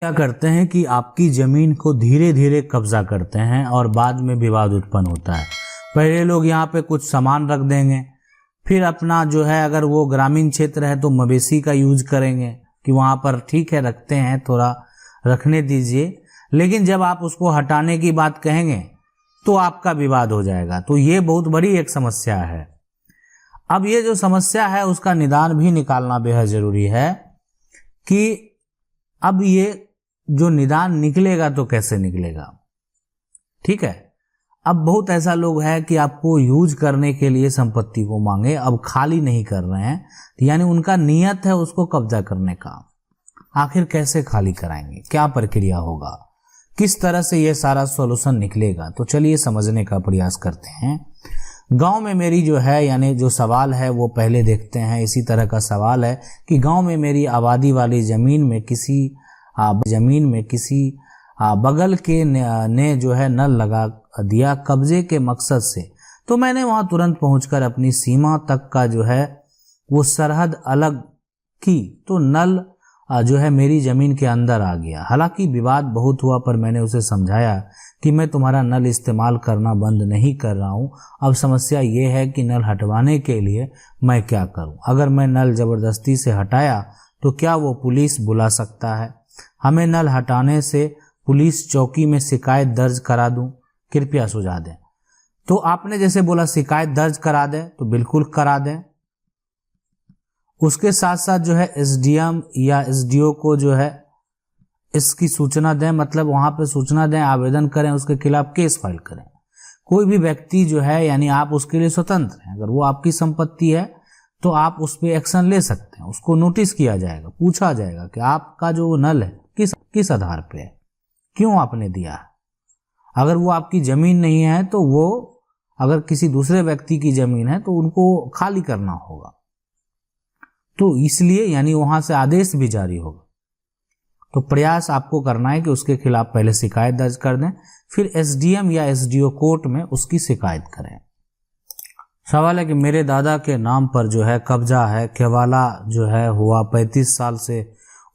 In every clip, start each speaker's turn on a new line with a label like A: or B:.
A: क्या करते हैं कि आपकी ज़मीन को धीरे धीरे कब्जा करते हैं और बाद में विवाद उत्पन्न होता है। पहले लोग यहाँ पे कुछ सामान रख देंगे, फिर अपना जो है अगर वो ग्रामीण क्षेत्र है तो मवेशी का यूज करेंगे कि वहाँ पर ठीक है रखते हैं, थोड़ा रखने दीजिए, लेकिन जब आप उसको हटाने की बात कहेंगे तो आपका विवाद हो जाएगा। तो ये बहुत बड़ी एक समस्या है। अब ये जो समस्या है उसका निदान भी निकालना बेहद ज़रूरी है कि अब ये जो निदान निकलेगा तो कैसे निकलेगा। ठीक है, अब बहुत ऐसा लोग है कि आपको यूज करने के लिए संपत्ति को मांगे, अब खाली नहीं कर रहे हैं, यानी उनका नियत है उसको कब्जा करने का। आखिर कैसे खाली कराएंगे, क्या प्रक्रिया होगा, किस तरह से ये सारा सॉल्यूशन निकलेगा, तो चलिए समझने का प्रयास करते हैं। गांव में मेरी जो है यानी जो सवाल है वो पहले देखते हैं। इसी तरह का सवाल है कि गांव में मेरी आबादी वाली ज़मीन में किसी बगल के ने जो है नल लगा दिया कब्जे के मकसद से, तो मैंने वहां तुरंत पहुंचकर अपनी सीमा तक का जो है वो सरहद अलग की, तो नल जो है मेरी ज़मीन के अंदर आ गया। हालांकि विवाद बहुत हुआ, पर मैंने उसे समझाया कि मैं तुम्हारा नल इस्तेमाल करना बंद नहीं कर रहा हूँ। अब समस्या ये है कि नल हटवाने के लिए मैं क्या करूँ। अगर मैं नल ज़बरदस्ती से हटाया तो क्या वो पुलिस बुला सकता है? हमें नल हटाने से पुलिस चौकी में शिकायत दर्ज करा दूं? कृपया सुझाव दें। तो आपने जैसे बोला शिकायत दर्ज करा दें, तो बिल्कुल करा दें। उसके साथ साथ जो है एसडीएम या एसडीओ को जो है इसकी सूचना दें, मतलब वहां पे सूचना दें, आवेदन करें, उसके खिलाफ केस फाइल करें। कोई भी व्यक्ति जो है यानी आप उसके लिए स्वतंत्र हैं। अगर वो आपकी संपत्ति है तो आप उस पर एक्शन ले सकते हैं। उसको नोटिस किया जाएगा, पूछा जाएगा कि आपका जो नल है किस आधार पे है, क्यों आपने दिया है। अगर वो आपकी जमीन नहीं है तो वो अगर किसी दूसरे व्यक्ति की जमीन है तो उनको खाली करना होगा, तो इसलिए यानी वहां से आदेश भी जारी होगा। तो प्रयास आपको करना है कि उसके खिलाफ पहले शिकायत दर्ज कर दें, फिर एसडीएम या एसडीओ कोर्ट में उसकी शिकायत करें। सवाल है कि मेरे दादा के नाम पर जो है कब्जा है, केवाला जो है हुआ 35 साल से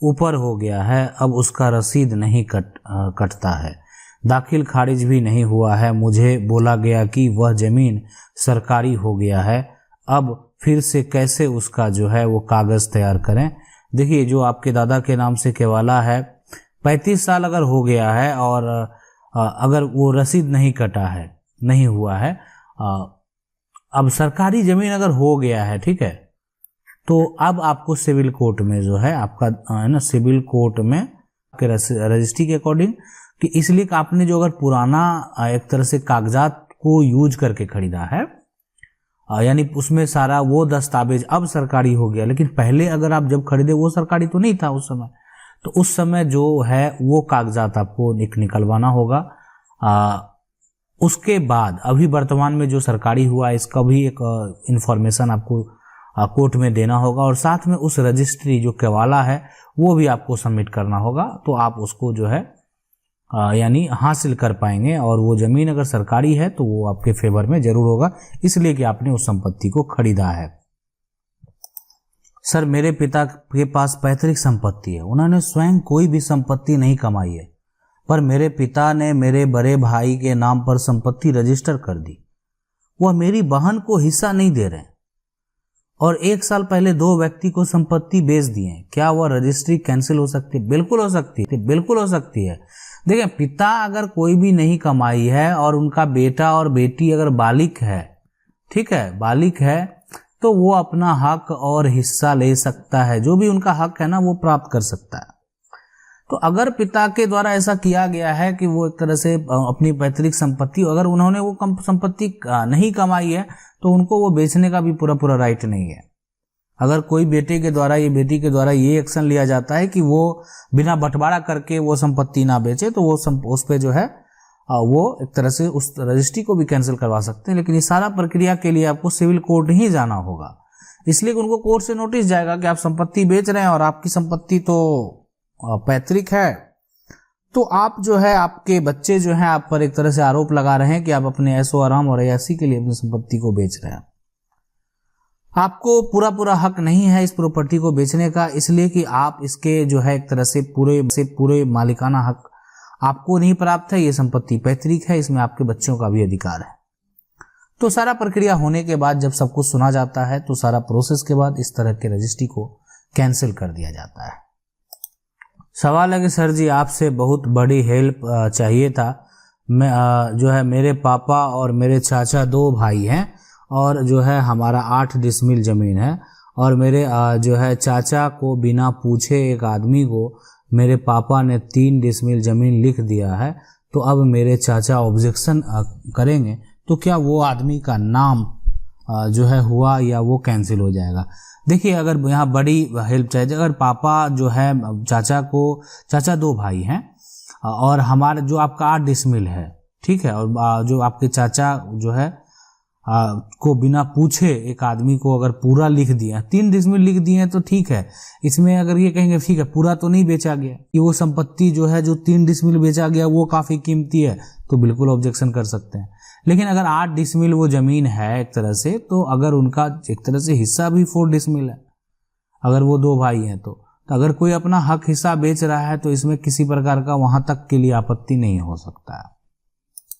A: ऊपर हो गया है, अब उसका रसीद नहीं कटता है, दाखिल खारिज भी नहीं हुआ है। मुझे बोला गया कि वह जमीन सरकारी हो गया है, अब फिर से कैसे उसका जो है वो कागज तैयार करें। देखिए, जो आपके दादा के नाम से केवाला है, 35 साल अगर हो गया है और अगर वो रसीद नहीं कटा है, नहीं हुआ है, अब सरकारी जमीन अगर हो गया है, ठीक है, तो अब आपको सिविल कोर्ट में जो है आपका है ना, सिविल कोर्ट में आपके रजिस्ट्री के अकॉर्डिंग कि इसलिए आपने जो अगर पुराना एक तरह से कागजात को यूज करके खरीदा है, यानी उसमें सारा वो दस्तावेज अब सरकारी हो गया, लेकिन पहले अगर आप जब खरीदे वो सरकारी तो नहीं था उस समय, तो उस समय जो है वो कागजात आपको निकलवाना होगा। उसके बाद अभी वर्तमान में जो सरकारी हुआ इसका भी एक इंफॉर्मेशन आपको कोर्ट में देना होगा, और साथ में उस रजिस्ट्री जो केवाला है वो भी आपको सबमिट करना होगा, तो आप उसको जो है यानी हासिल कर पाएंगे, और वो ज़मीन अगर सरकारी है तो वो आपके फेवर में जरूर होगा, इसलिए कि आपने उस संपत्ति को खरीदा है। सर, मेरे पिता के पास पैतृक संपत्ति है, उन्होंने स्वयं कोई भी संपत्ति नहीं कमाई है, पर मेरे पिता ने मेरे बड़े भाई के नाम पर संपत्ति रजिस्टर कर दी। वह मेरी बहन को हिस्सा नहीं दे रहे हैं, और 1 साल पहले 2 व्यक्ति को संपत्ति बेच दी है। क्या वह रजिस्ट्री कैंसिल हो सकती है? बिल्कुल हो सकती है, बिल्कुल हो सकती है। देखिए, पिता अगर कोई भी नहीं कमाई है और उनका बेटा और बेटी अगर बालिग है, ठीक है, बालिग है, तो वो अपना हक और हिस्सा ले सकता है, जो भी उनका हक है ना वो प्राप्त कर सकता है। तो अगर पिता के द्वारा ऐसा किया गया है कि वो एक तरह से अपनी पैतृक संपत्ति, अगर उन्होंने वो संपत्ति नहीं कमाई है तो उनको वो बेचने का भी पूरा राइट नहीं है। अगर कोई बेटे के द्वारा या बेटी के द्वारा ये एक्शन लिया जाता है कि वो बिना बंटवारा करके वो संपत्ति ना बेचे, तो वो उस पे जो है वो एक तरह से उस रजिस्ट्री को भी कैंसिल करवा सकते हैं। लेकिन ये सारा प्रक्रिया के लिए आपको सिविल कोर्ट ही जाना होगा, इसलिए उनको कोर्ट से नोटिस जाएगा कि आप संपत्ति बेच रहे हैं और आपकी संपत्ति तो पैतृक है, तो आप जो है आपके बच्चे जो हैं आप पर एक तरह से आरोप लगा रहे हैं कि आप अपने ऐशो आराम और अय्याशी के लिए अपनी संपत्ति को बेच रहे हैं। आपको पूरा पूरा हक नहीं है इस प्रॉपर्टी को बेचने का, इसलिए कि आप इसके जो है एक तरह से पूरे मालिकाना हक आपको नहीं प्राप्त है। ये संपत्ति पैतृक है, इसमें आपके बच्चों का भी अधिकार है। तो सारा प्रक्रिया होने के बाद जब सब कुछ सुना जाता है तो सारा प्रोसेस के बाद इस तरह के रजिस्ट्री को कैंसिल कर दिया जाता है। सवाल है कि सर जी आपसे बहुत बड़ी हेल्प चाहिए था। मैं जो है मेरे पापा और मेरे चाचा 2 भाई हैं और जो है हमारा 8 डिसमिल ज़मीन है और मेरे जो है चाचा को बिना पूछे एक आदमी को मेरे पापा ने 3 डिसमिल ज़मीन लिख दिया है। तो अब मेरे चाचा ऑब्जेक्शन करेंगे तो क्या वो आदमी का नाम जो है हुआ या वो कैंसिल हो जाएगा? देखिए, अगर यहाँ बड़ी हेल्प चाहिए, अगर पापा जो है चाचा 2 भाई हैं और हमारे जो आपका 8 डिसमिल है, ठीक है, और जो आपके चाचा जो है को बिना पूछे एक आदमी को अगर पूरा लिख दिया, 3 डिसमिल लिख दिए हैं तो ठीक है। इसमें अगर ये कहेंगे ठीक है पूरा तो नहीं बेचा गया, कि वो संपत्ति जो है जो 3 डिसमिल बेचा गया वो काफ़ी कीमती है, तो बिल्कुल ऑब्जेक्शन कर सकते हैं। लेकिन अगर 8 डिसमिल वो ज़मीन है एक तरह से, तो अगर उनका एक तरह से हिस्सा भी 4 डिसमिल है, अगर वो 2 भाई हैं तो अगर कोई अपना हक हिस्सा बेच रहा है तो इसमें किसी प्रकार का वहां तक के लिए आपत्ति नहीं हो सकता है।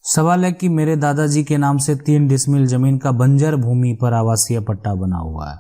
A: सवाल है कि मेरे दादाजी के नाम से 3 डिसमिल जमीन का बंजर भूमि पर आवासीय पट्टा बना हुआ है।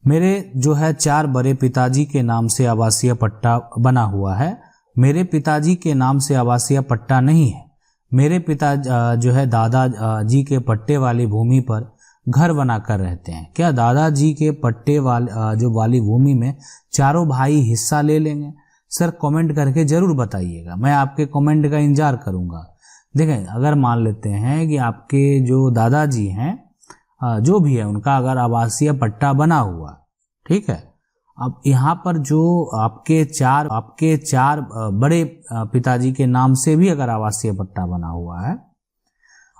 A: मेरे जो है 4 बड़े पिताजी के नाम से आवासीय पट्टा बना हुआ है। मेरे पिताजी के नाम से आवासीय पट्टा नहीं है। मेरे पिता जो है दादाजी के पट्टे वाली भूमि पर घर बनाकर रहते हैं। क्या दादाजी के पट्टे वाली भूमि में चारों भाई हिस्सा ले लेंगे? सर कमेंट करके जरूर बताइएगा, मैं आपके कमेंट का इंतजार करूंगा। देखें, अगर मान लेते हैं कि आपके जो दादाजी हैं जो भी है उनका अगर आवासीय पट्टा बना हुआ, ठीक है, अब यहाँ पर जो आपके चार बड़े पिताजी के नाम से भी अगर आवासीय पट्टा बना हुआ है,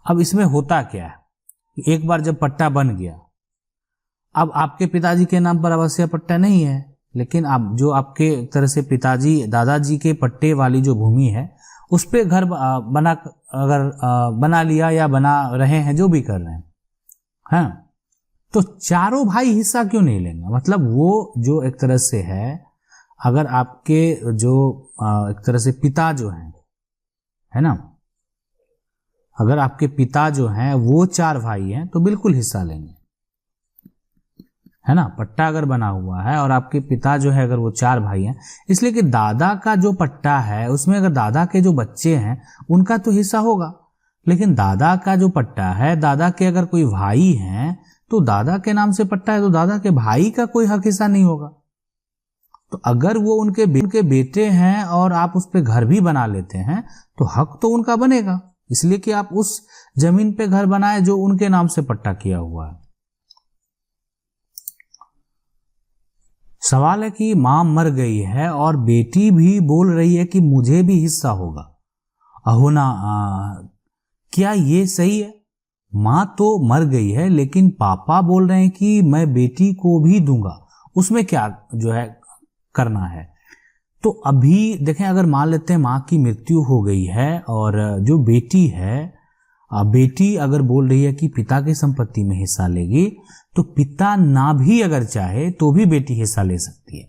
A: अब इसमें होता क्या है, एक बार जब पट्टा बन गया, अब आपके पिताजी के नाम पर आवासीय पट्टा नहीं है, लेकिन अब जो आपके एक तरह से दादाजी के पट्टे वाली जो भूमि है उस पे घर बना लिया या बना रहे हैं, जो भी कर रहे हैं, हाँ, तो चारों भाई हिस्सा क्यों नहीं लेंगे? मतलब वो जो एक तरह से है, अगर आपके जो एक तरह से पिता जो हैं, है ना, अगर आपके पिता जो हैं वो 4 भाई हैं तो बिल्कुल हिस्सा लेंगे, है ना। पट्टा अगर बना हुआ है और आपके पिता जो है अगर वो 4 भाई हैं, इसलिए कि दादा का जो पट्टा है उसमें अगर दादा के जो बच्चे हैं उनका तो हिस्सा होगा, लेकिन दादा का जो पट्टा है, दादा के अगर कोई भाई हैं तो दादा के नाम से पट्टा है तो दादा के भाई का कोई हक हिस्सा नहीं होगा। तो अगर वो उनके बेटे हैं और आप उस पर घर भी बना लेते हैं तो हक तो उनका बनेगा, इसलिए कि आप उस जमीन पे घर बनाए जो उनके नाम से पट्टा किया हुआ है। सवाल है कि मां मर गई है और बेटी भी बोल रही है कि मुझे भी हिस्सा होगा। अहोना, क्या ये सही है? मां तो मर गई है लेकिन पापा बोल रहे हैं कि मैं बेटी को भी दूंगा, उसमें क्या जो है करना है? तो अभी देखें, अगर मान लेते हैं मां की मृत्यु हो गई है और जो बेटी है, बेटी अगर बोल रही है कि पिता की संपत्ति में हिस्सा लेगी, तो पिता ना भी अगर चाहे तो भी बेटी हिस्सा ले सकती है,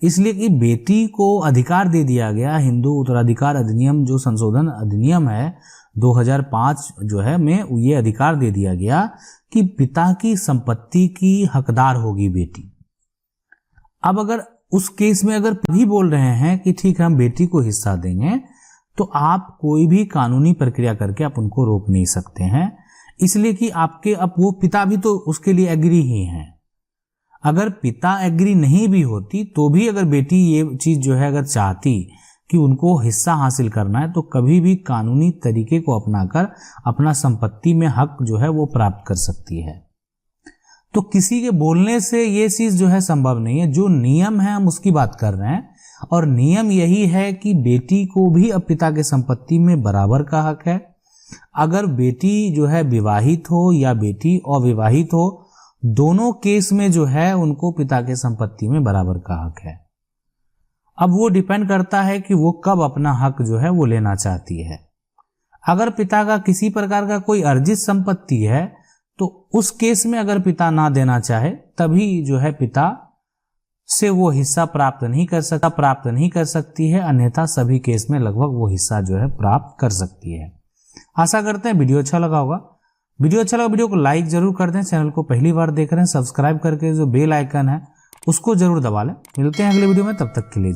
A: इसलिए कि बेटी को अधिकार दे दिया गया। हिंदू उत्तराधिकार अधिनियम जो संशोधन अधिनियम है 2005 जो है में ये अधिकार दे दिया गया कि पिता की संपत्ति की हकदार होगी बेटी। अब अगर उस केस में अगर भी बोल रहे हैं कि ठीक है हम बेटी को हिस्सा देंगे, तो आप कोई भी कानूनी प्रक्रिया करके आप उनको रोक नहीं सकते हैं, इसलिए कि आपके अब वो पिता भी तो उसके लिए एग्री ही हैं। अगर पिता एग्री नहीं भी होती तो भी अगर बेटी ये चीज जो है अगर चाहती कि उनको हिस्सा हासिल करना है, तो कभी भी कानूनी तरीके को अपनाकर अपना संपत्ति में हक जो है वो प्राप्त कर सकती है। तो किसी के बोलने से ये चीज जो है संभव नहीं है। जो नियम है हम उसकी बात कर रहे हैं, और नियम यही है कि बेटी को भी अब पिता के संपत्ति में बराबर का हक है। अगर बेटी जो है विवाहित हो या बेटी अविवाहित हो, दोनों केस में जो है उनको पिता के संपत्ति में बराबर का हक है। अब वो डिपेंड करता है कि वो कब अपना हक जो है वो लेना चाहती है। अगर पिता का किसी प्रकार का कोई अर्जित संपत्ति है तो उस केस में अगर पिता ना देना चाहे तभी जो है पिता से वो हिस्सा प्राप्त नहीं कर सकती है, अन्यथा सभी केस में लगभग वो हिस्सा जो है प्राप्त कर सकती है। आशा करते हैं वीडियो अच्छा लगा होगा। वीडियो को लाइक जरूर कर दें। चैनल को पहली बार देख रहे हैं सब्सक्राइब करके जो बेल आइकन है उसको जरूर दबा लें। मिलते हैं अगले वीडियो में, तब तक के लिए।